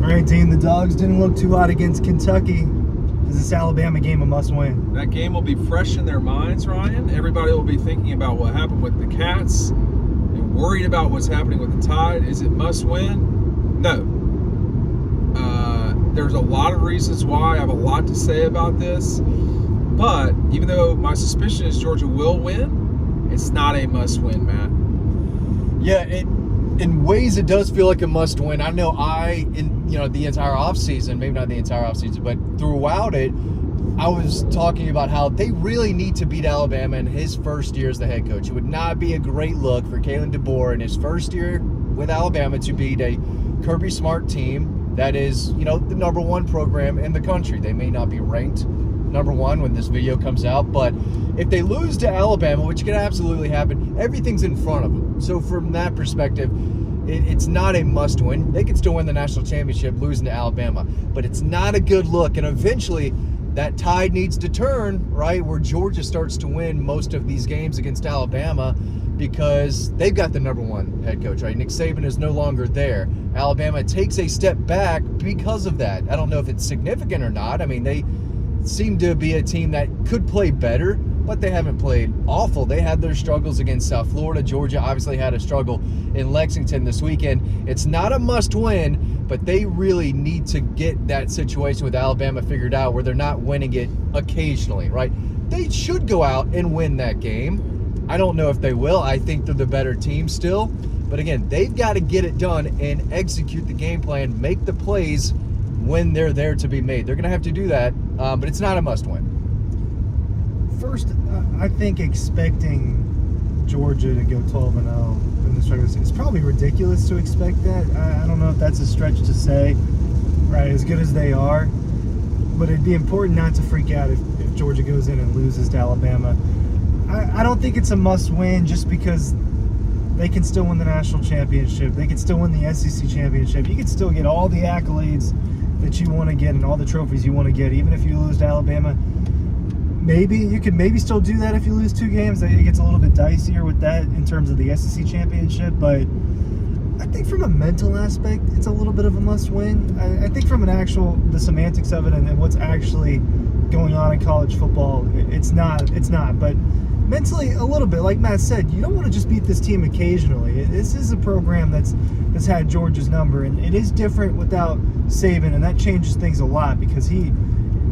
All right, team, the Dogs didn't look too hot against Kentucky. Is this Alabama game a must-win? That game will be fresh in their minds, Ryan. Everybody will be thinking about what happened with the Cats and worried about what's happening with the Tide. Is it must-win? No. There's a lot of reasons why. I have a lot to say about this. But even though my suspicion is Georgia will win, it's not a must-win, Matt. Yeah, in ways it does feel like a must-win. I know the entire offseason, maybe not the entire offseason, but throughout it, I was talking about how they really need to beat Alabama in his first year as the head coach. It would not be a great look for Kalen DeBoer in his first year with Alabama to beat a Kirby Smart team that is, the number one program in the country. They may not be ranked number one when this video comes out, but if they lose to Alabama, which can absolutely happen, everything's in front of them. So from that perspective, it's not a must-win. They could still win the national championship losing to Alabama, but it's not a good look. And eventually, that tide needs to turn, right, where Georgia starts to win most of these games against Alabama because they've got the number one head coach, right? Nick Saban is no longer there. Alabama takes a step back because of that. I don't know if it's significant or not. I mean, they seem to be a team that could play better, but they haven't played awful. They had their struggles against South Florida. Georgia obviously had a struggle in Lexington this weekend. It's not a must-win, but they really need to get that situation with Alabama figured out where they're not winning it occasionally, right? They should go out and win that game. I don't know if they will. I think they're the better team still. But again, they've got to get it done and execute the game plan, make the plays when they're there to be made. They're going to have to do that, but it's not a must-win. First, I think expecting Georgia to go 12-0 in the regular season is probably ridiculous to expect that. I don't know if that's a stretch to say, right, as good as they are. But it'd be important not to freak out if Georgia goes in and loses to Alabama. I don't think it's a must-win just because they can still win the national championship. They can still win the SEC championship. You can still get all the accolades that you want to get and all the trophies you want to get, even if you lose to Alabama. Maybe you could still do that if you lose 2 games. It gets a little bit dicier with that in terms of the SEC championship, but I think from a mental aspect, it's a little bit of a must-win. I think from the semantics of it and what's actually going on in college football, it's not. But mentally, a little bit, like Matt said, you don't want to just beat this team occasionally. This is a program that's had Georgia's number, and it is different without Saban, and that changes things a lot because he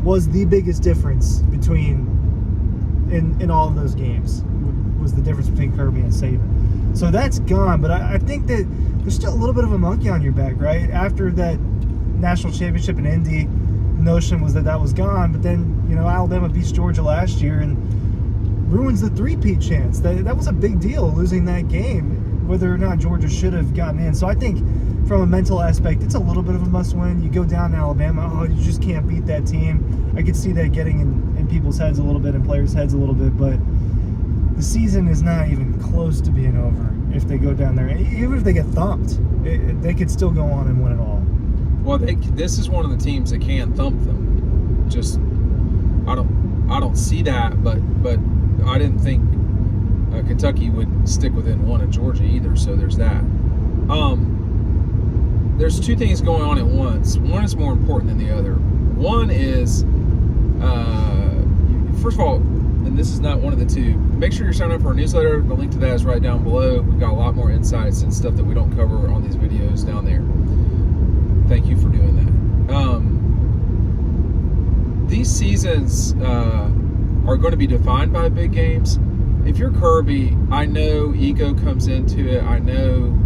was the biggest difference in all of those games was the difference between Kirby and Saban. So that's gone, but I think that there's still a little bit of a monkey on your back, right? After that national championship in Indy, the notion was that was gone, but then, Alabama beats Georgia last year and ruins the three-peat chance. That was a big deal, losing that game, whether or not Georgia should have gotten in. So I think from a mental aspect, it's a little bit of a must-win. You go down to Alabama, you just can't beat that team. I could see that getting in people's heads a little bit and players' heads a little bit, but the season is not even close to being over if they go down there. Even if they get thumped, they could still go on and win it all. Well, this is one of the teams that can thump them. Just, I don't see that, but I didn't think Kentucky would stick within one of Georgia either, so there's that. There's 2 things going on at once. One is more important than the other. One is, first of all, and this is not one of the 2, make sure you're signed up for our newsletter. The link to that is right down below. We've got a lot more insights and stuff that we don't cover on these videos down there. Thank you for doing that. These seasons are going to be defined by big games. If you're Kirby, I know ego comes into it. I know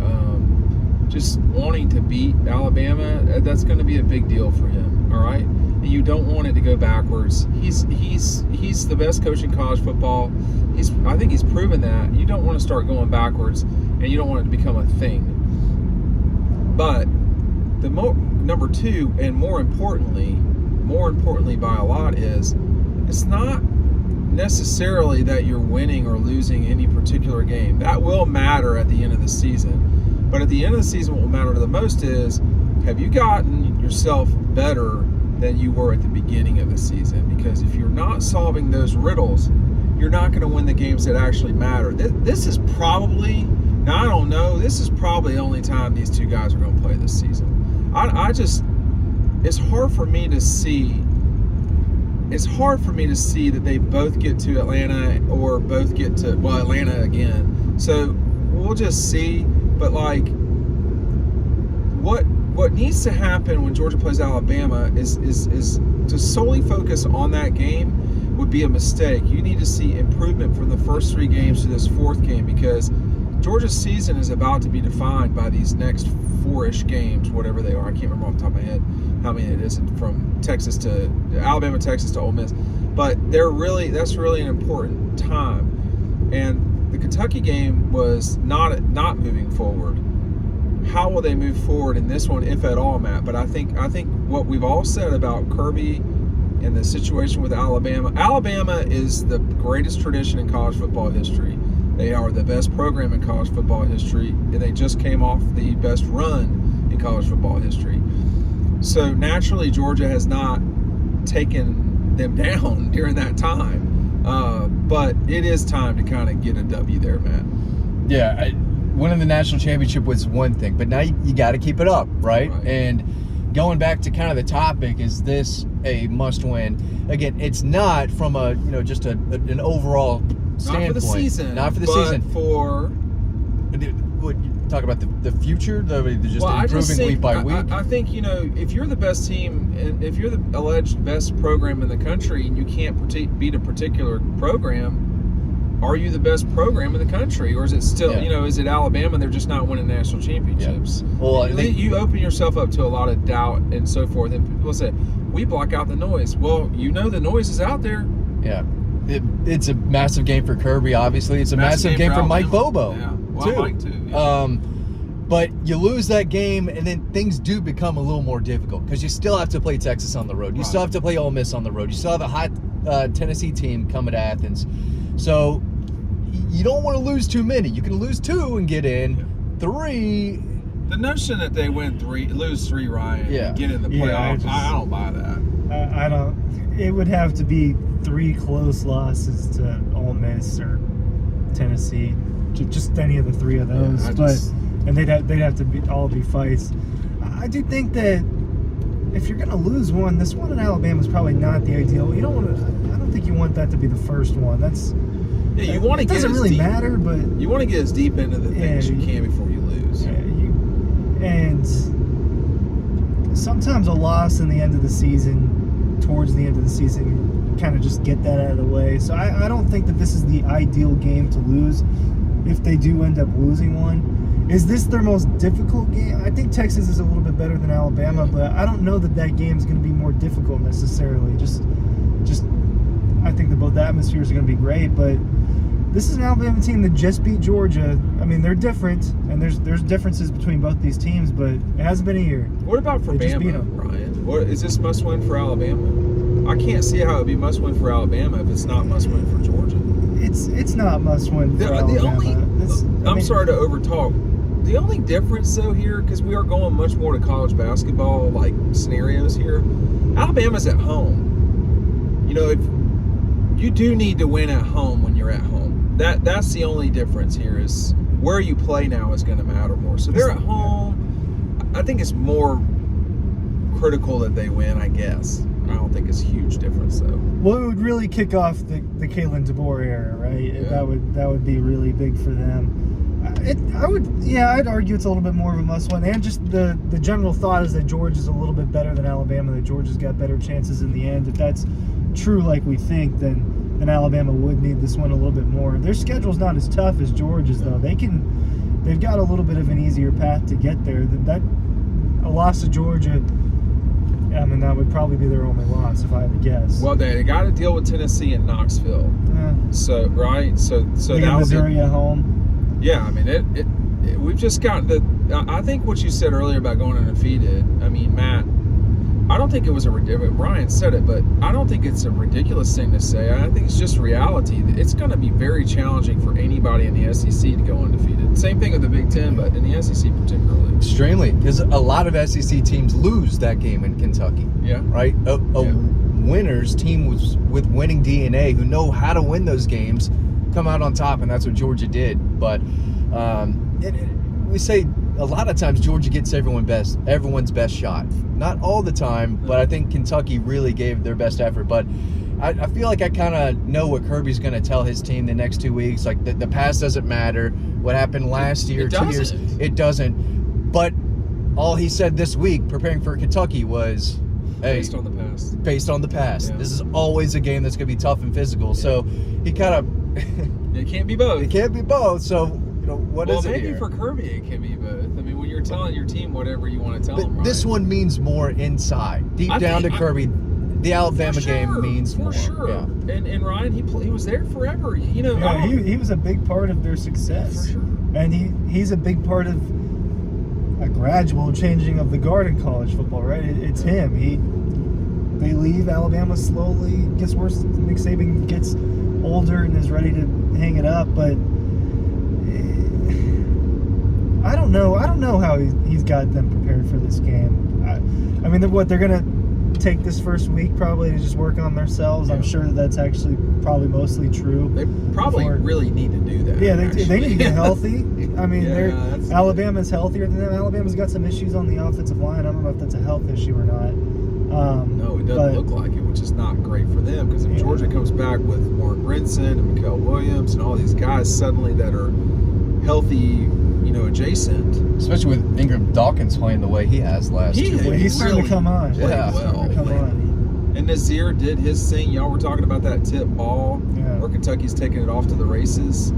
just wanting to beat Alabama, that's going to be a big deal for him, all right? And you don't want it to go backwards. He's the best coach in college football. I think he's proven that. You don't want to start going backwards, and you don't want it to become a thing. But the number 2, and more importantly by a lot, is it's not necessarily that you're winning or losing any particular game. That will matter at the end of the season. But at the end of the season, what will matter the most is, have you gotten yourself better than you were at the beginning of the season? Because if you're not solving those riddles, you're not going to win the games that actually matter. This is probably, now I don't know, this is probably the only time these 2 guys are going to play this season. it's hard for me to see. It's hard for me to see that they both get to Atlanta or both get to Atlanta again. So we'll just see. But like, what needs to happen when Georgia plays Alabama is to solely focus on that game would be a mistake. You need to see improvement from the first 3 games to this 4th game, because Georgia's season is about to be defined by these next 4-ish games, whatever they are. I can't remember off the top of my head how many it is, from Texas to Alabama, Texas to Ole Miss. But that's really an important time. And the Kentucky game was not moving forward. How will they move forward in this one, if at all, Matt? But I think what we've all said about Kirby and the situation with Alabama is the greatest tradition in college football history. They are the best program in college football history, and they just came off the best run in college football history. So naturally, Georgia has not taken them down during that time. But it is time to kind of get a W there, Matt. Yeah, winning the national championship was one thing, but now you got to keep it up, right? And going back to kind of the topic, is this a must-win? Again, it's not from a just an overall standpoint. Not for the season. Not for the season. For what you talk about the future, just improving week by week. I think if you're the best team, and if you're the alleged best program in the country, and you can't beat a particular program, are you the best program in the country, or is it still is it Alabama and they're just not winning national championships? Yeah. Well, I think you open yourself up to a lot of doubt and so forth, and people say we block out the noise. Well, the noise is out there. Yeah. It's a massive game for Kirby, obviously. It's a massive game for Mike Bobo, too. Mike too. Yeah. But you lose that game, and then things do become a little more difficult, because you still have to play Texas on the road. You still have to play Ole Miss on the road. You still have a hot Tennessee team coming to Athens. So you don't want to lose too many. You can lose 2 and get in. 3. The notion that they lose 3, Ryan, and get in the playoffs, I don't buy that. I don't. It would have to be 3 close losses to Ole Miss or Tennessee, just any of the 3 of those. And they'd have to all be fights. I do think that if you're going to lose one, this one in Alabama is probably not the ideal. You don't want to. I don't think you want that to be the first one. You want to get. It doesn't really matter, but you want to get as deep into the thing as you can before you lose. And sometimes a loss in the end of the season, towards the end of the season, kind of just get that out of the way. So I don't think that this is the ideal game to lose if they do end up losing one. Is this their most difficult game? I think Texas is a little bit better than Alabama, but I don't know that game is going to be more difficult necessarily. Just I think that both atmospheres are going to be great, but this is an Alabama team that just beat Georgia. I mean, they're different, and there's differences between both these teams, but it hasn't been a year. What about for Bama, Ryan? Is this must-win for Alabama? I can't see how it would be must-win for Alabama if it's not must-win for Georgia. It's not must-win for Alabama. I'm sorry to overtalk. The only difference, though, here, because we are going much more to college basketball like scenarios here, Alabama's at home. If you do need to win at home when you're at home. That's the only difference here, is where you play now is going to matter more. So they're at home. I think it's more critical that they win, I guess. I don't think it's a huge difference, though. Well, it would really kick off the Kalen DeBoer era, right? Yeah. That would be really big for them. I'd argue it's a little bit more of a must-win. And just the general thought is that Georgia's a little bit better than Alabama, that Georgia's got better chances in the end. If that's true like we think, then Alabama would need this one a little bit more. Their schedule's not as tough as Georgia's, though. They've got a little bit of an easier path to get there. A loss to Georgia, I mean, that would probably be their only loss if I had to guess. Well, they got to deal with Tennessee and Knoxville. So they got Missouri at home. Yeah, I mean, we've just got I think what you said earlier about going undefeated, I mean, Matt, I don't think it was Ryan said it, but I don't think it's a ridiculous thing to say. I think it's just reality. It's going to be very challenging for anybody in the SEC to go undefeated. Same thing with the Big Ten, but in the SEC particularly. Extremely, because a lot of SEC teams lose that game in Kentucky. Yeah. Right? A winners team with winning DNA, who know how to win those games, come out on top, and that's what Georgia did. But we say a lot of times Georgia gets everyone's best shot. Not all the time, but I think Kentucky really gave their best effort. But I feel like I kind of know what Kirby's going to tell his team the next 2 weeks. Like the past doesn't matter. What happened last year, 2 years, it doesn't. But all he said this week, preparing for Kentucky, was, hey, based on the past. Based on the past. Yeah. This is always a game that's going to be tough and physical. Yeah. So he kind of... It can't be both. It can't be both. So, what is it maybe here? For Kirby it can be both. I mean, when you're telling your team whatever you want to tell them, right? This one means more inside. Deep down to Kirby, the Alabama game means more. For sure. Yeah. And Ryan, he was there forever. Yeah, he was a big part of their success. For sure. And he's a big part of a gradual changing of the guard in college football, right? It's him. They leave Alabama slowly, gets worse. Nick Saban gets older and is ready to hang it up, but I don't know how he's got them prepared for this game. I mean, they're gonna take this first week probably to just work on themselves. Yeah. I'm sure that's actually probably mostly true. They probably really need to do that. Yeah, they need to get healthy. I mean, Alabama's healthier than them. Alabama's got some issues on the offensive line. I don't know if that's a health issue or not. No, it doesn't look like it, which is not great for them, because if Georgia comes back with Warren Brinson and Mikael Williams and all these guys suddenly that are healthy, adjacent. Especially with Ingram Dawkins playing the way he has last year. He's starting to come on. Yeah. And Nazir did his thing. Y'all were talking about that tip ball where Kentucky's taking it off to the races.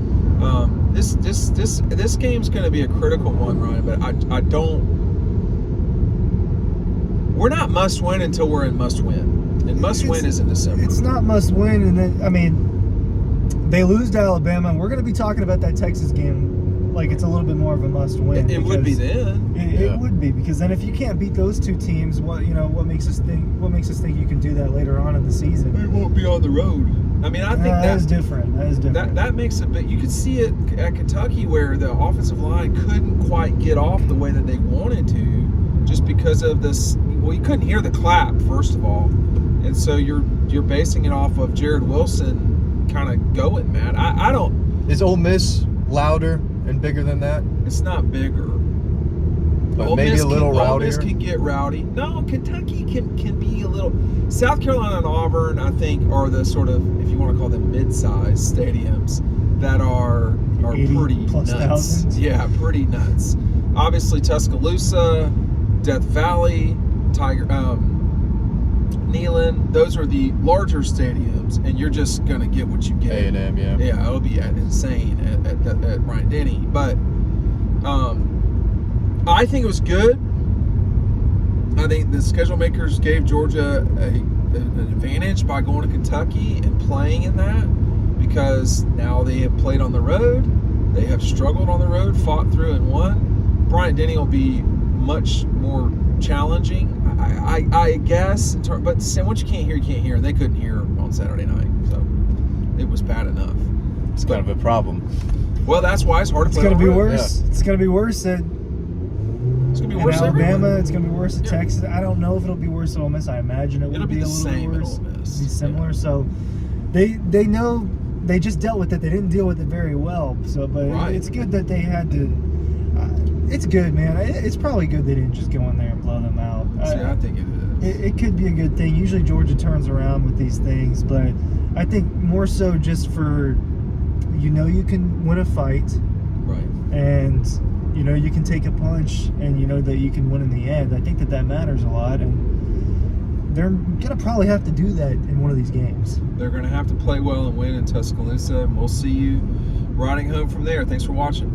This game's going to be a critical one, Ryan, but I don't... We're not must win until we're in must win. And must win is in December. It's not must win. And then, I mean, they lose to Alabama, and we're going to be talking about that Texas game like it's a little bit more of a must win. It would be then. It would be, because then if you can't beat those two teams, what makes us think you can do that later on in the season? We won't be on the road. I mean, I think that is different. That is different. That makes it. But you could see it at Kentucky where the offensive line couldn't quite get off the way that they wanted to, just because of this. Well, you couldn't hear the clap, first of all, and so you're basing it off of Jared Wilson kind of going, man. I don't. Is Ole Miss louder and bigger than that? It's not bigger. But maybe a little rowdier. Ole Miss can get rowdy. No, Kentucky can be a little. South Carolina and Auburn, I think, are the sort of, if you want to call them mid-sized stadiums that are pretty nuts. Thousands. Yeah, pretty nuts. Obviously, Tuscaloosa, Death Valley, Neyland, those are the larger stadiums, and you're just gonna get what you get. A&M, yeah. Yeah, it'll be insane at Bryant-Denny, but I think it was good. I think the schedule makers gave Georgia an advantage by going to Kentucky and playing in that, because now they have played on the road. They have struggled on the road, fought through and won. Bryant-Denny will be much more challenging, I guess. But once you can't hear, and they couldn't hear on Saturday night, so it was bad enough. It's kind of a problem. Well, that's why it's hard to play. It's going to be road. worse. Yeah. It's going to be worse at Alabama. Everywhere. It's going to be worse at Texas. I don't know if it'll be worse at Ole Miss. I imagine it'll be a little bit worse. It'll be similar. Yeah. So they know they just dealt with it. They didn't deal with it very well. So, but it's good that they had to. It's good, man. It's probably good they didn't just go in there and blow them out. I think it is. It could be a good thing. Usually Georgia turns around with these things, but I think more so just for, you can win a fight. Right. And, you can take a punch, and you know that you can win in the end. I think that matters a lot, and they're going to probably have to do that in one of these games. They're going to have to play well and win in Tuscaloosa, and we'll see you riding home from there. Thanks for watching.